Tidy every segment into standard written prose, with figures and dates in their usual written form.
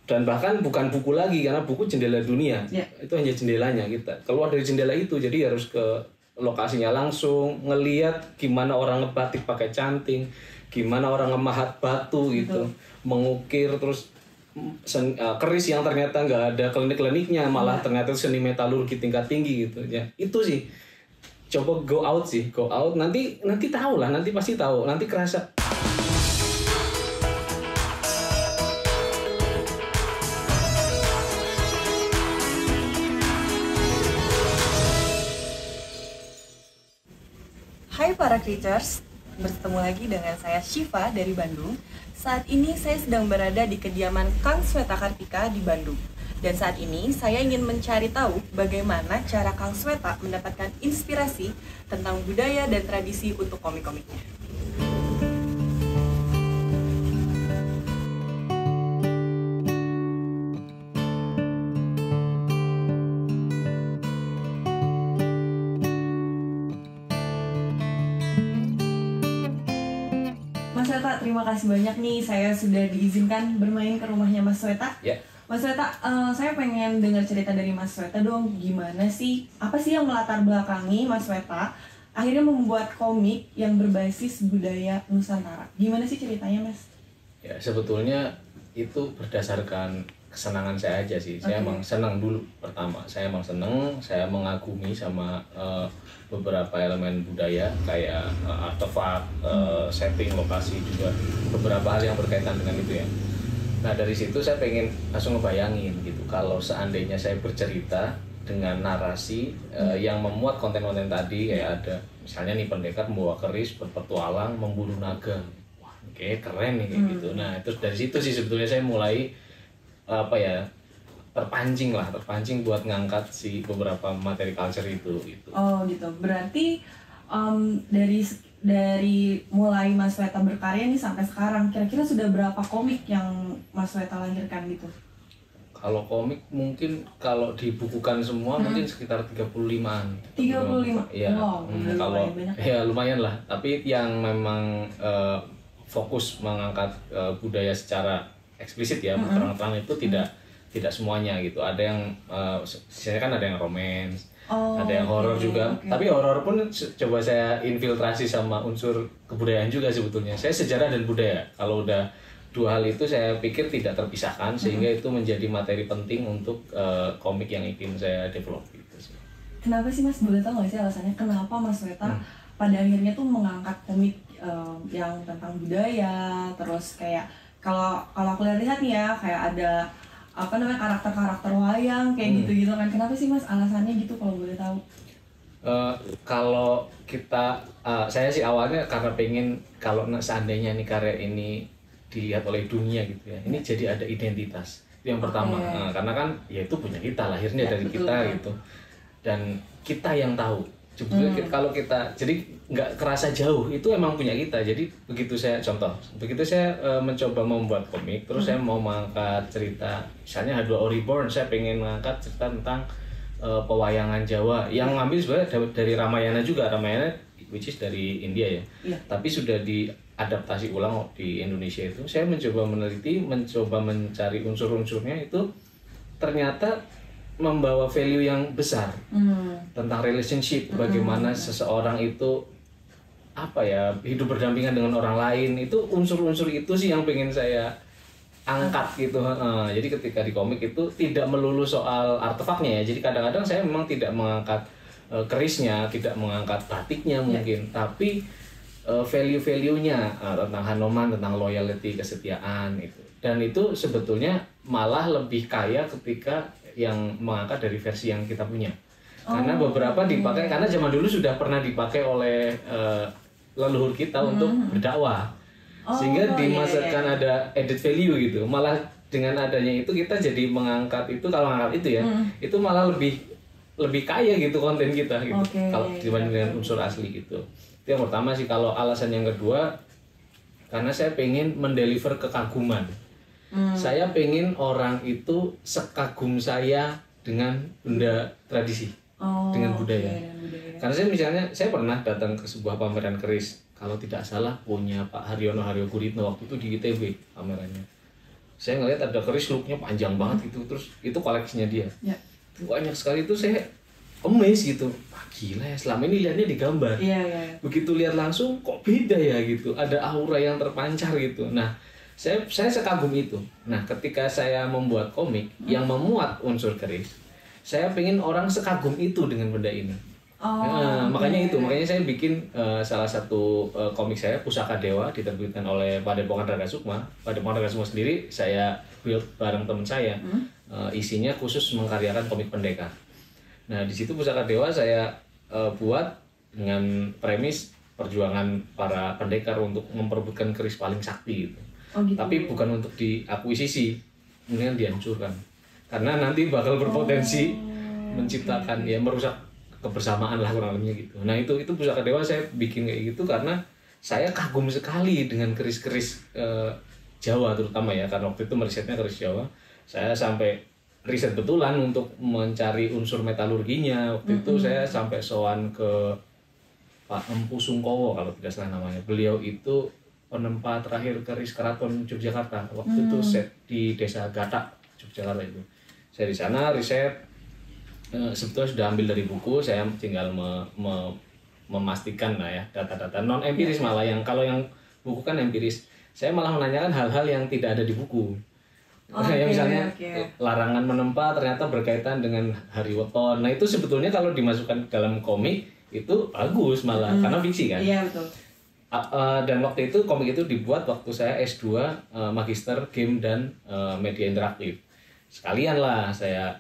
Dan bahkan bukan buku lagi, karena buku jendela dunia. Itu hanya jendelanya kita. Keluar dari jendela itu, jadi harus ke lokasinya langsung, ngelihat gimana orang ngebatik pakai canting, gimana orang ngemahat batu gitu, mengukir, terus keris yang ternyata nggak ada klinik-kliniknya, malah ternyata seni metalurgi tingkat tinggi gitu ya. Itu sih, coba go out, nanti tahu lah, nanti pasti tahu, nanti kerasa. Hai para creatures, bertemu lagi dengan saya Shiva dari Bandung. Saat ini saya sedang berada di kediaman Kang Sweta Kartika di Bandung. Dan saat ini saya ingin mencari tahu bagaimana cara Kang Sweta mendapatkan inspirasi tentang budaya dan tradisi untuk komik-komiknya. Mas Sweta, terima kasih banyak nih, saya sudah diizinkan bermain ke rumahnya Mas Sweta. Mas Sweta, saya pengen dengar cerita dari Mas Sweta dong, gimana sih, apa sih yang melatar belakangi Mas Sweta akhirnya membuat komik yang berbasis budaya Nusantara? Gimana sih ceritanya, Mas? Ya, sebetulnya itu berdasarkan kesenangan saya aja sih. Saya emang senang dulu pertama. Saya emang senang, saya mengagumi sama beberapa elemen budaya kayak artefak, setting, lokasi juga. Beberapa hal yang berkaitan dengan itu ya. Nah, dari situ saya pengen langsung ngebayangin gitu. Kalau seandainya saya bercerita dengan narasi yang memuat konten-konten tadi, kayak ada misalnya nih pendekar membawa keris berpetualang memburu naga. Wah, kayak keren nih kayak gitu. Nah, itu dari situ sih sebetulnya saya mulai terpancing buat ngangkat si beberapa materi culture itu gitu. Oh gitu, berarti dari mulai Mas Sweta berkarya nih sampai sekarang, kira-kira sudah berapa komik yang Mas Sweta lahirkan gitu? Kalau komik mungkin kalau dibukukan semua mungkin sekitar 35-an. 35? Iya. Wow, kalau banyak. Ya lumayan lah, tapi yang memang fokus mengangkat budaya secara eksplisit ya, terang-terang itu tidak semuanya gitu. Ada yang saya kan ada yang romance, ada yang horor juga. Tapi horor pun coba saya infiltrasi sama unsur kebudayaan juga sebetulnya. Saya sejarah dan budaya. Kalau udah dua hal itu saya pikir tidak terpisahkan, sehingga itu menjadi materi penting untuk komik yang ingin saya develop gitu sih. Kenapa sih Mas, boleh tahu nggak sih alasannya kenapa Mas Sweta pada akhirnya tuh mengangkat komik yang tentang budaya, terus kayak kalau aku lihat nih ya, kayak ada karakter-karakter wayang kayak gitu kan. Kenapa sih Mas alasannya gitu kalau boleh tahu? Kalau kita saya sih awalnya karena pengen kalau seandainya nih karya ini dilihat oleh dunia gitu ya, ini jadi ada identitas. Itu yang pertama. Karena kan ya itu punya kita, lahirnya dari kita gitu. Dan kita yang tahu. Sebetulnya kalau kita jadi nggak kerasa jauh, itu emang punya kita. Jadi begitu saya mencoba membuat komik, terus saya mau mengangkat cerita, misalnya H2O Reborn, saya pengen mengangkat cerita tentang pewayangan Jawa yang ngambil sebenarnya dari Ramayana juga, Ramayana which is dari India ya. Tapi sudah diadaptasi ulang di Indonesia itu. Saya mencoba meneliti, mencoba mencari unsur-unsurnya itu ternyata membawa value yang besar tentang relationship, bagaimana seseorang itu hidup berdampingan dengan orang lain. Itu unsur-unsur itu sih yang pengen saya angkat gitu. Jadi ketika di komik itu tidak melulu soal artefaknya ya. Jadi kadang-kadang saya memang tidak mengangkat kerisnya, tidak mengangkat batiknya mungkin, tapi value-value-nya tentang Hanoman, tentang loyalty, kesetiaan itu. Dan itu sebetulnya malah lebih kaya ketika yang mengangkat dari versi yang kita punya. Karena beberapa dipakai, karena zaman dulu sudah pernah dipakai oleh leluhur kita untuk berdakwah. Sehingga dimasukkan ada added value gitu. Malah dengan adanya itu kita jadi mengangkat itu, kalau mengangkat itu ya, itu malah lebih kaya gitu konten kita gitu. Kalau dibanding dengan unsur asli gitu. Itu yang pertama sih. Kalau alasan yang kedua, karena saya pengen mendeliver kekaguman. Saya pengen orang itu sekagum saya dengan benda tradisi, dengan budaya. Karena saya pernah datang ke sebuah pameran keris, kalau tidak salah punya Pak Haryono Haryokuritno waktu itu di ITB pamerannya. saya ngelihat ada keris looknya panjang banget gitu, terus itu koleksinya dia. Ya. Banyak sekali itu saya amazed gitu. Wah, gila ya, selama ini lihatnya di gambar. Iya. Begitu lihat langsung kok beda ya gitu. Ada aura yang terpancar gitu. Nah, saya sekagum itu. Nah, ketika saya membuat komik yang memuat unsur keris, saya pengen orang sekagum itu dengan benda ini. Makanya saya bikin salah satu komik saya, Pusaka Dewa, diterbitkan oleh Padepokan Raga Sukma. Padepokan Raga Sukma sendiri saya build bareng teman saya. Isinya khusus mengkaryakan komik pendekar. Nah, di situ Pusaka Dewa saya buat dengan premis perjuangan para pendekar untuk memperebutkan keris paling sakti gitu. Gitu. Tapi bukan untuk diakuisisi, kemudian dihancurkan. Karena nanti bakal berpotensi menciptakan ya merusak kebersamaan lah kurang lebihnya gitu. Nah, itu Pusaka Dewa saya bikin kayak gitu karena saya kagum sekali dengan keris-keris Jawa terutama ya, karena waktu itu merisetnya keris Jawa. Saya sampai riset betulan untuk mencari unsur metalurginya. Waktu itu saya sampai sowan ke Pak Empu Sungkowo kalau tidak salah namanya. Beliau itu penempa terakhir keris Keraton Yogyakarta. Waktu itu set di Desa Gatak, Yogyakarta itu. Saya di sana riset. Sebetulnya sudah ambil dari buku, saya tinggal memastikan lah ya data-data non empiris malah, yang kalau yang buku kan empiris. Saya malah menanyakan hal-hal yang tidak ada di buku. Misalnya larangan menempa ternyata berkaitan dengan hari weton. Nah, itu sebetulnya kalau dimasukkan dalam komik itu bagus malah karena fiksi kan. Iya, betul. Dan waktu itu komik itu dibuat waktu saya S2 Magister Game dan Media Interaktif. Sekalian lah saya,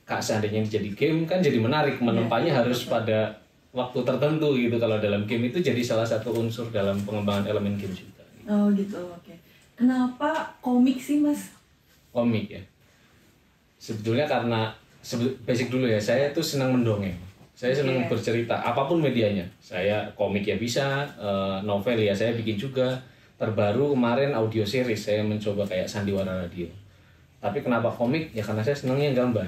seandainya jadi game kan jadi menarik, menempanya harus pada waktu tertentu gitu. Kalau dalam game itu jadi salah satu unsur dalam pengembangan elemen game juga. Oh gitu, oke. Kenapa komik sih, Mas? Komik ya. Sebetulnya karena basic dulu ya, saya tuh senang mendongeng. Saya senang bercerita, apapun medianya. Saya komik ya bisa, novel ya saya bikin juga. Terbaru kemarin audio series, saya mencoba kayak Sandiwara Radio. Tapi kenapa komik? Ya karena saya senangnya gambar.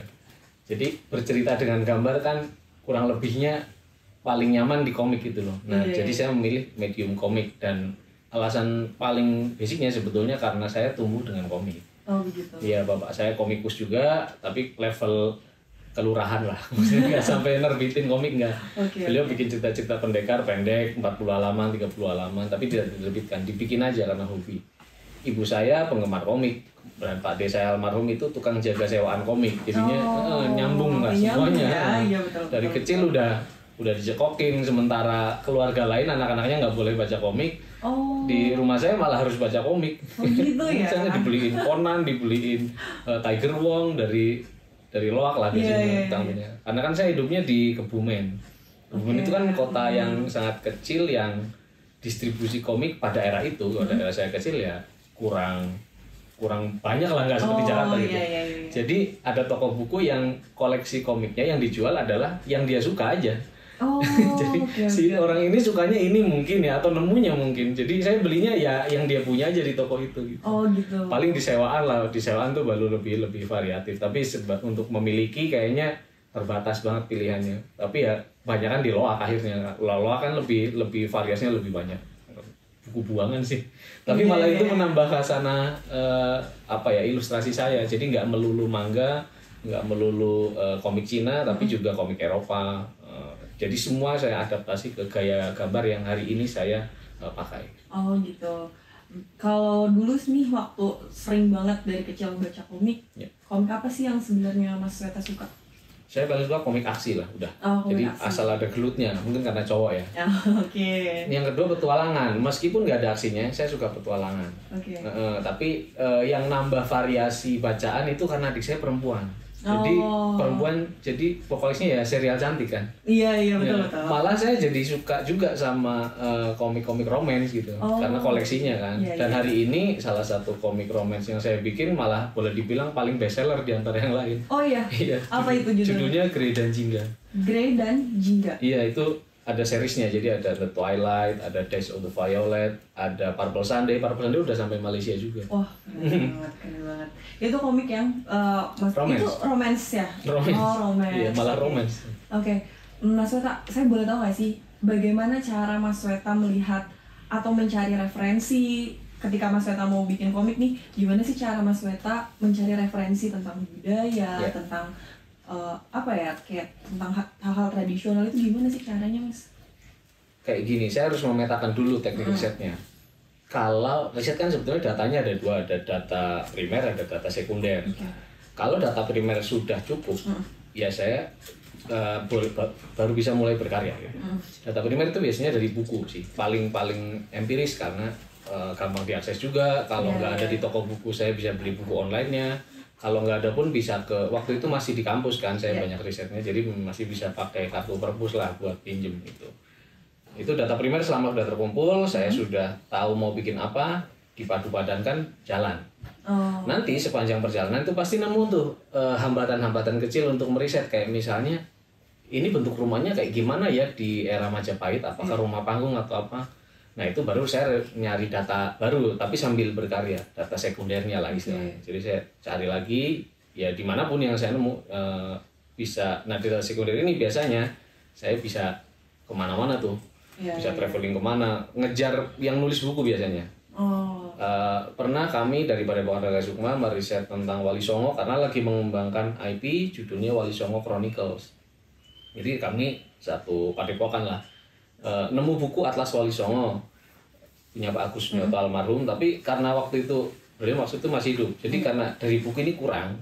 Jadi bercerita dengan gambar kan kurang lebihnya paling nyaman di komik gitu loh. Nah, jadi saya memilih medium komik, dan alasan paling basicnya sebetulnya karena saya tumbuh dengan komik. Oh begitu. Iya, bapak saya komikus juga, tapi level kelurahan lah. Maksudnya nggak sampai nerbitin komik, nggak. Beliau bikin cerita-cerita pendekar pendek, 40 halaman, 30 halaman, tapi tidak diterbitkan, dibikin aja karena hobi. Ibu saya penggemar komik, dan Pak D saya almarhum itu tukang jaga sewaan komik, jadinya nyambung lah semuanya. Iya, betul. Dari kecil udah dicekokin, sementara keluarga lain anak-anaknya nggak boleh baca komik. Di rumah saya malah harus baca komik. Gitu ya. Saya dibeliin Conan, dibeliin Tiger Wong dari Loak lah biasanya. Karena kan saya hidupnya di Kebumen. Kebumen itu kan kota yang sangat kecil yang distribusi komik pada era itu. Pada era saya kecil ya kurang banyak lah, nggak seperti Jakarta gitu. Iya. Jadi ada toko buku yang koleksi komiknya yang dijual adalah yang dia suka aja. Jadi si orang ini sukanya ini mungkin ya, atau nemunya mungkin. Jadi saya belinya ya yang dia punya aja di toko itu gitu. Gitu. Paling di sewaan lah, di sewaan tuh baru lebih variatif. Tapi untuk memiliki kayaknya terbatas banget pilihannya. Tapi ya banyak kan di Loak akhirnya. Loak kan lebih variasinya lebih banyak. Buku buangan sih. Tapi malah itu menambah khasana ilustrasi saya. Jadi nggak melulu manga, nggak melulu komik Cina, tapi juga komik Eropa. Jadi semua saya adaptasi ke gaya gambar yang hari ini saya pakai. Oh gitu. Kalau dulu nih waktu sering banget dari kecil baca komik, komik apa sih yang sebenarnya Mas Sweta suka? Saya paling suka komik aksi lah, udah. Jadi aksi. Asal ada gelutnya, mungkin karena cowok ya. Yang kedua petualangan, meskipun nggak ada aksinya, saya suka petualangan. Tapi yang nambah variasi bacaan itu karena adik saya perempuan. Jadi perempuan, jadi pokoknya ya serial cantik kan. Iya betul. Malah saya jadi suka juga sama komik-komik romance gitu, karena koleksinya kan. Dan hari ini salah satu komik romance yang saya bikin malah boleh dibilang paling bestseller di antara yang lain. Iya. Apa itu judulnya? Grey dan Jingga. Grey dan Jingga. Iya, itu ada seriesnya, jadi ada The Twilight, ada Days of the Violet, ada Purple Sunday. Purple Sunday udah sampai Malaysia juga. Wah, keren banget. Itu komik yang romance. Itu romance ya? Romance. Iya, malah romance. Oke. Mas Sweta, saya boleh tahu nggak sih bagaimana cara Mas Sweta melihat atau mencari referensi ketika Mas Weta mau bikin komik nih, gimana sih cara Mas Weta mencari referensi tentang budaya, tentang apa ya, kayak tentang hal-hal tradisional itu gimana sih caranya, Mas? Kayak gini, saya harus memetakan dulu teknik risetnya. Kalau riset kan sebetulnya datanya ada dua, ada data primer, ada data sekunder. Kalau data primer sudah cukup, ya saya baru bisa mulai berkarya. Gitu. Data primer itu biasanya dari buku sih, paling empiris karena gampang diakses juga. Kalau nggak ada di toko buku, saya bisa beli buku online-nya. Kalau nggak ada pun bisa waktu itu masih di kampus kan, saya banyak risetnya, jadi masih bisa pakai kartu perpus lah buat pinjem gitu. Itu data primer selama sudah terkumpul, saya sudah tahu mau bikin apa, dipadu-padankan jalan. Nanti sepanjang perjalanan itu pasti nemu tuh hambatan-hambatan kecil untuk meriset, kayak misalnya ini bentuk rumahnya kayak gimana ya di era Majapahit, apakah rumah panggung atau apa. Nah itu baru saya nyari data baru, tapi sambil berkarya, data sekundernya lah istilahnya. Jadi saya cari lagi, ya dimanapun yang saya nemu bisa. Nah data sekunder ini biasanya saya bisa kemana-mana tuh, bisa traveling kemana, ngejar yang nulis buku biasanya. Pernah kami dari Padepokan Raga Sukma meriset tentang Wali Songo karena lagi mengembangkan IP judulnya Wali Songo Chronicles. Jadi kami satu padepokan lah nemu buku Atlas Wali Songo punya Pak Agus Mioto almarhum, tapi karena waktu itu beliau maksud itu masih hidup, jadi karena dari buku ini kurang,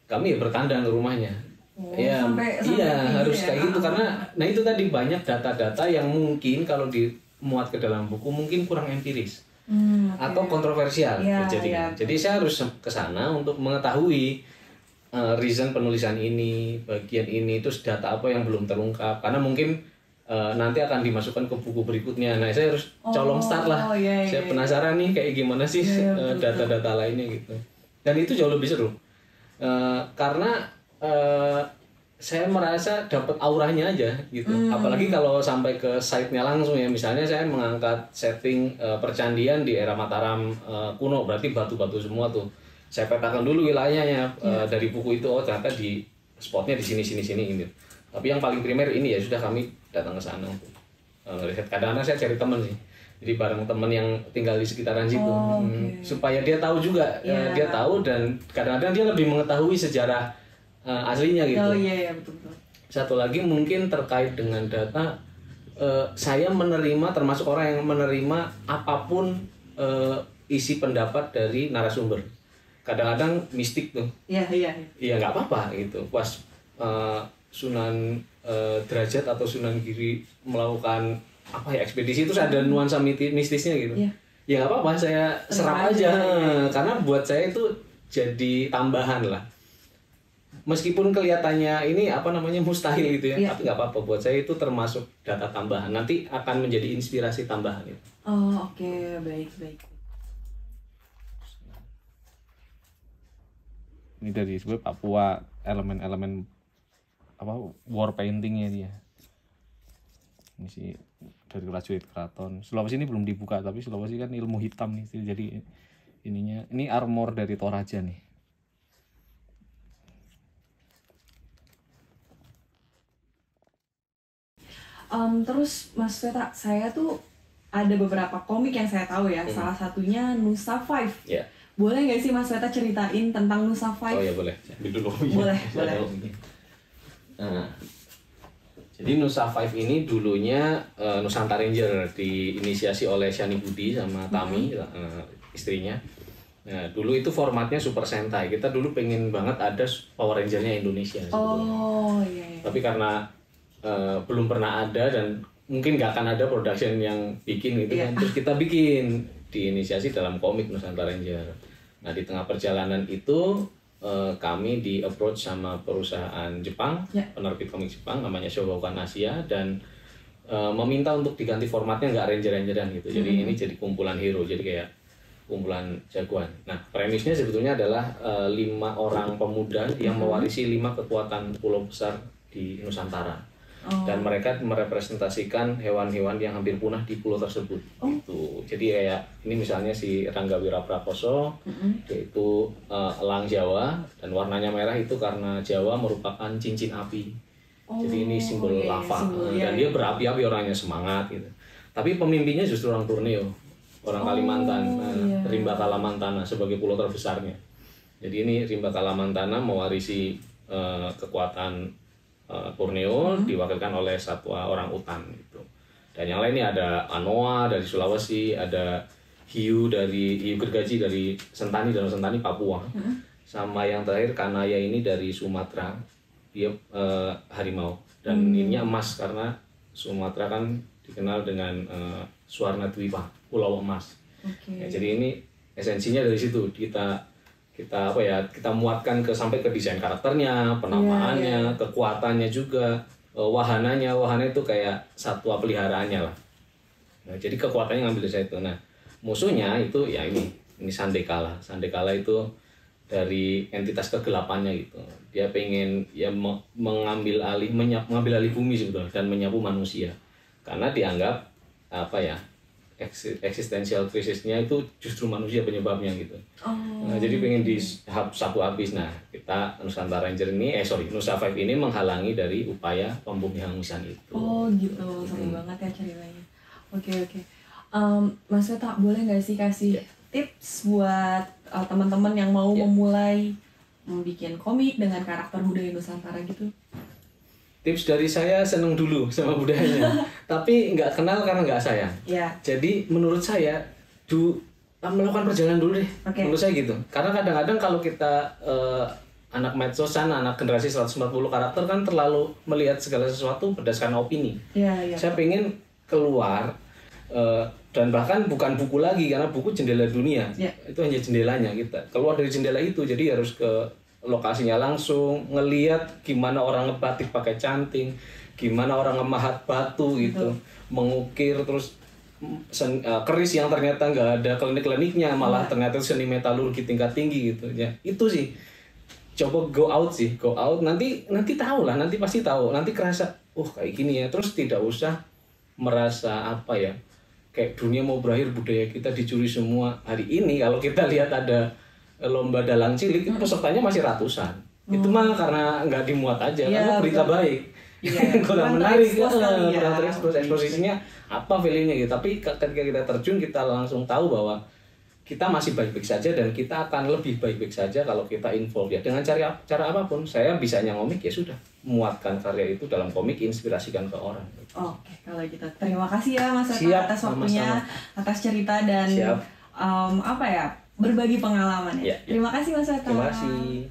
kami ya bertandang ke rumahnya. Sampai harus kayak gitu karena nah itu tadi banyak data-data yang mungkin kalau dimuat ke dalam buku mungkin kurang empiris atau kontroversial jadi saya harus ke sana untuk mengetahui reason penulisan ini, bagian ini, terus data apa yang belum terungkap karena mungkin nanti akan dimasukkan ke buku berikutnya. Nah saya harus colong start lah. Saya penasaran nih kayak gimana sih data-data lainnya gitu. Dan itu jauh lebih seru karena saya merasa dapat auranya aja gitu. Apalagi kalau sampai ke site-nya langsung ya. Misalnya saya mengangkat setting percandian di era Mataram kuno, berarti batu-batu semua tuh. Saya petakan dulu wilayahnya dari buku itu, ternyata di spotnya di sini gitu. Tapi yang paling primer ini ya sudah kami datang ke sana untuk riset. Kadang-kadang saya cari teman sih, jadi bareng teman yang tinggal di sekitaran situ, supaya dia tahu juga, dia tahu dan kadang-kadang dia lebih mengetahui sejarah aslinya gitu. Betul. Satu lagi mungkin terkait dengan data, saya menerima, termasuk orang yang menerima apapun isi pendapat dari narasumber. Kadang-kadang mistik tuh. Iya nggak apa-apa gitu. Pas Sunan Derajat atau Sunan Giri melakukan apa ya ekspedisi itu ada nuansa mistisnya gitu. Ya nggak apa-apa, saya serap aja. Karena buat saya itu jadi tambahan lah. Meskipun kelihatannya ini apa namanya mustahil gitu ya, tapi nggak apa-apa, buat saya itu termasuk data tambahan. Nanti akan menjadi inspirasi tambahan itu. Baik. Ini dari sebenarnya Papua, elemen-elemen apa war paintingnya dia. Ini sih dari prajurit keraton. Sulawesi ini belum dibuka, tapi Sulawesi kan ilmu hitam nih, jadi ininya ini armor dari Toraja nih. Terus Mas Weta, saya tuh ada beberapa komik yang saya tahu ya, salah satunya Nusa Five. Boleh nggak sih Mas Weta ceritain tentang Nusa Five? Oh ya boleh, dulu. Boleh. Nah, jadi Nusa Five ini dulunya Nusantara Ranger, diinisiasi oleh Shani Budi sama Tami, istrinya. Nah, dulu itu formatnya Super Sentai. Kita dulu pengen banget ada Power Ranger-nya Indonesia. Tapi karena belum pernah ada dan mungkin nggak akan ada production yang bikin gitu kan, terus kita bikin diinisiasi dalam komik Nusantara Ranger. Nah di tengah perjalanan itu kami di approach sama perusahaan Jepang, penerbit komik Jepang namanya Shogakukan Asia, dan meminta untuk diganti formatnya nggak ranger-rangeran gitu. Jadi ini jadi kumpulan hero, jadi kayak kumpulan jagoan. Nah premisnya sebetulnya adalah 5 orang pemuda yang mewarisi 5 kekuatan pulau besar di Nusantara. Dan mereka merepresentasikan hewan-hewan yang hampir punah di pulau tersebut. Gitu. Jadi kayak ini misalnya si Rangga Wiraprakoso, yaitu elang Jawa, dan warnanya merah itu karena Jawa merupakan cincin api. Jadi ini simbol lava, dan dia berapi-api, orangnya semangat gitu. Tapi pemimpinnya justru orang Borneo. orang Kalimantan. Nah, iya. Rimba Kalamantana sebagai pulau terbesarnya. Jadi ini Rimba Kalamantana mewarisi kekuatan Borneo diwakilkan oleh satwa orang utan gitu. Dan yang lain ini ada Anoa dari Sulawesi, ada hiu gergaji dari Sentani, Danau Sentani Papua. Sama yang terakhir Kanaya ini dari Sumatera. Dia harimau dan ininya emas karena Sumatera kan dikenal dengan Suwarna Dwipa, pulau emas. Ya, jadi ini esensinya dari situ kita muatkan sampai ke desain karakternya, penamaannya, kekuatannya juga, wahananya itu kayak satwa peliharaannya lah. Nah, jadi kekuatannya ngambil dari situ. Nah, musuhnya itu ya ini Sandekala. Sandekala itu dari entitas kegelapannya gitu. Dia pengen ya mengambil alih bumi sebetulnya dan menyapu manusia. Karena dianggap eksistensial krisisnya itu justru manusia penyebabnya gitu. Nah, jadi pengen disapu habis. Nah, kita Nusantara Ranger ini Nusa Five ini menghalangi dari upaya pembumihangusan itu. Oh gitu, seru banget ya ceritanya. Oke. Mas Weta, boleh nggak sih kasih tips buat teman-teman yang mau memulai bikin komik dengan karakter budaya Nusantara gitu? Tips dari saya, seneng dulu sama budayanya, tapi nggak kenal karena nggak sayang. Jadi menurut saya melakukan perjalanan dulu deh. Menurut saya gitu. Karena kadang-kadang kalau kita anak medsosan, anak generasi 140 karakter kan terlalu melihat segala sesuatu berdasarkan opini. Saya pengen keluar dan bahkan bukan buku lagi karena buku jendela dunia. Itu hanya jendelanya kita. Keluar dari jendela itu, jadi harus ke lokasinya langsung, ngeliat gimana orang ngebatik pakai canting, gimana orang ngemahat batu gitu, mengukir, terus keris yang ternyata nggak ada klinik-kliniknya, malah ternyata seni metalurgi tingkat tinggi gitu ya. Itu sih, coba go out, nanti tahu lah, nanti pasti tahu, nanti kerasa kayak gini ya, terus tidak usah merasa kayak dunia mau berakhir, budaya kita dicuri semua. Hari ini kalau kita lihat ada lomba dalang cilik, itu pesertanya masih ratusan. Itu mah karena nggak dimuat aja, karena berita baik. Kurang menarik, kurang terekspos, eksposisinya apa feelingnya gitu. Tapi ketika kita terjun, kita langsung tahu bahwa kita masih baik-baik saja dan kita akan lebih baik-baik saja kalau kita involve ya dengan cara apapun. Saya bisanya ngomik ya sudah, muatkan karya itu dalam komik, inspirasikan ke orang. Oke, kalau gitu terima kasih ya Mas Weta atas waktunya, atas cerita dan berbagi pengalaman ya. Terima kasih Mas Weta. Terima kasih.